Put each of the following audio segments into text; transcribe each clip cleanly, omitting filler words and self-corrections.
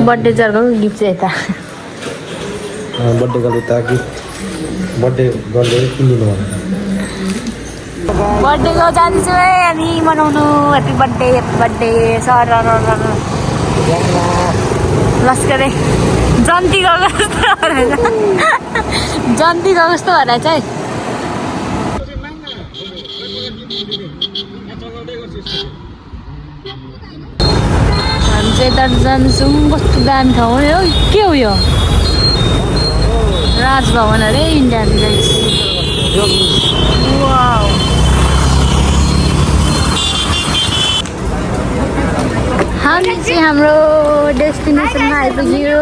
birthday गर्लको gift चाहिँ यता birthday girl त गिफ्ट बर्थडे गर्लले किनिदिनु भयो बर्थडेको जाँदैछु है हामी मनाउनु ह्याप्पी बर्थडे सर लस्करे जन्ती गएको जस्तो रहेछ जन्ती गएको जस्तो रहेछ है हामी चाहिँ यता जान्छौँ कस्तो दामी ठाउँ हो के हो यो राजभवन अरे इन्डियन हामी चाहिँ हाम्रो डेस्टिनेसनमा आइपुग्यो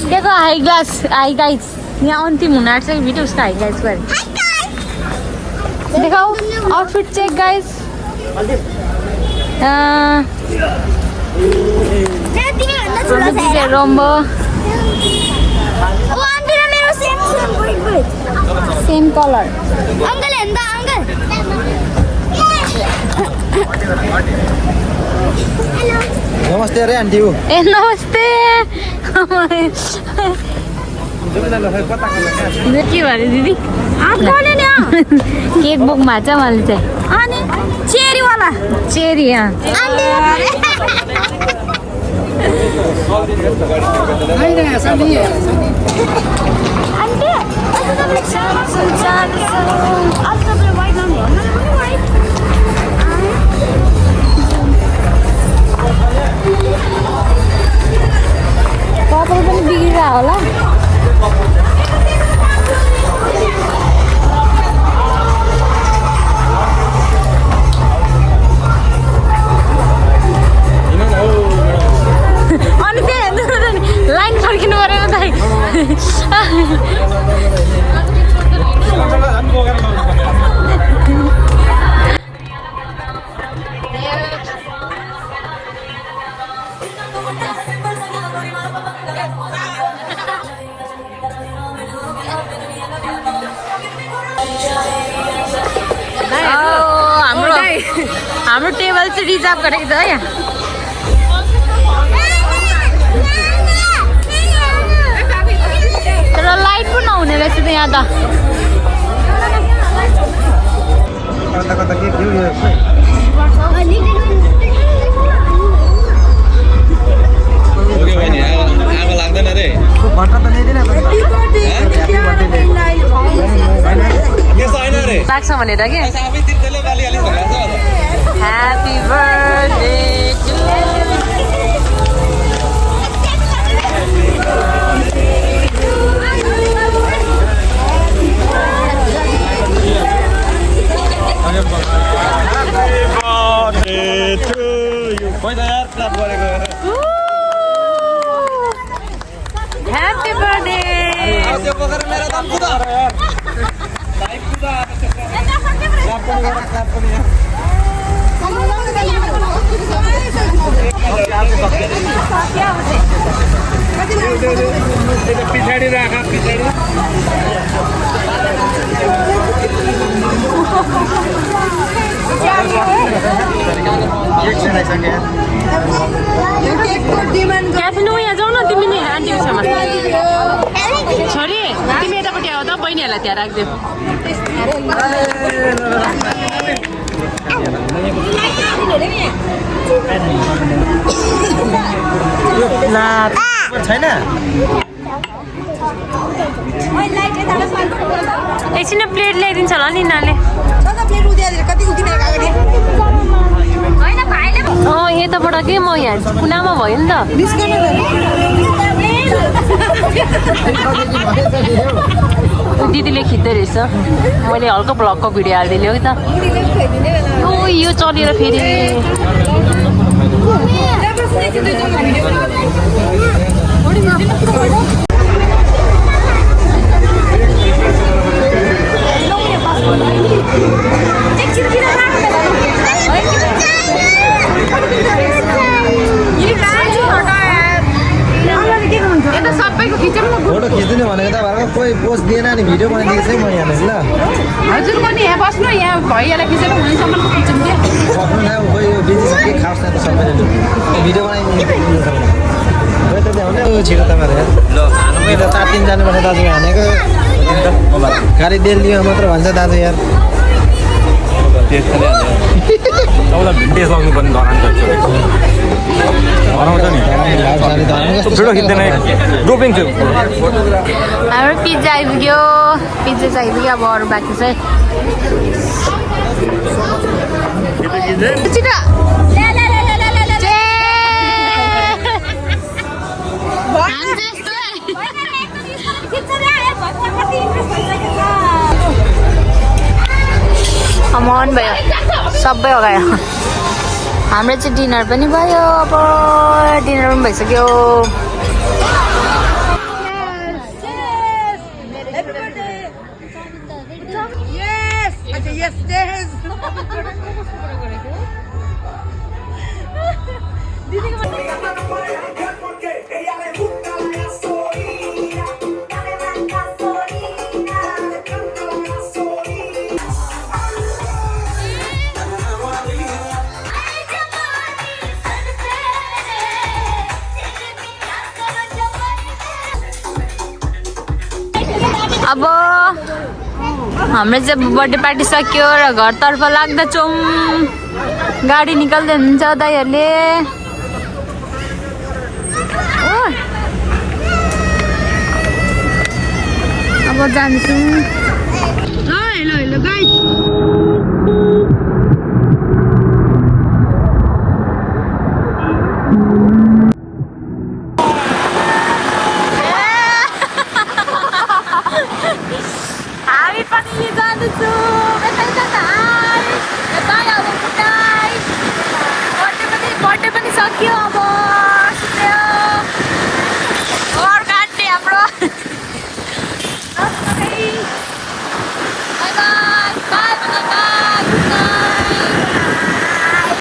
त्यहाँको हाई गाइस यहाँ अन्तिम हुन आँट्छ कि भिडियो उसको हाई गाइस गरे देखाऊ आउटफिट चेक गाइस रम्बो सेम कलर नमस्ते अरे आन्टी हो ए नमस्ते के भने दिदी केक बोकमा छ मैले चाहिँ अनि चेरीवाला चेरी कपाल पनि बिग्रिरहेको होला अनि त्यही हेर्नु लाइन फर्किनु परेन त हाम्रो टेबल चाहिँ रिजर्भ गरेको छ यहाँ तर लाइट पो नहुने रहेछ त यहाँ त आगो लाग्दैन रे लाग्छ भनेर के happy birthday to happy birthday पिछाडी राख पिछाडी क्याफेनु यहाँ जाऊ न तिमी नि आन्टीको छेउमा छोरी तिमी यतापट्टि आऊ त बहिनीहरूलाई त्यहाँ राखिदेऊ छैन एकछिन प्लेट ल्याइदिन्छ होला नि यिनीहरूले यताबाट के म यहाँ कुनामा भयो नि त दिदीले खिच्दै रहेछ मैले हल्का भ्लगको भिडियो हालिदिने हो कि त यो चलेर फेरि फोटो खिच्दिनु भनेको त भएर कोही पोस्ट दिएन नि भिडियो बनाइदिएको चाहिँ म यहाँ ल हजुर पनि यहाँ बस्नु यहाँ भैयालाई खिचेर हुनेसम्म खिचौँ क्या बस्नु न खोइ यो बिजी छ के खास त सबैले भिडियो बनाइदिनु ल्याउने छिटो तपाईँहरू यार ल त 3 जानुपर्छ दाजु हानेको गाडी दिल्लीमा मात्र भन्छ दाजु यार तपाईँलाई भिन्टेज लाउनु पर्ने धरान हराउँछ नि छिटो खिच्दैन डोपिङ थियो हाम्रो पिज्जा आइपुग्यो अब अरू बाँकी चाहिँ छिटो मन भयो सबै अगायो हाम्रो चाहिँ डिनर पनि भयो अब डिनर पनि भइसक्यो अब हाम्रो चाहिँ बर्थडे पार्टी सक्यो र घरतर्फ लाग्दछौँ गाडी निकाल्दै हुनुहुन्छ दाइहरूले अब जान्छौँ हेलो गाइस हामी पनि जाँदैछौँ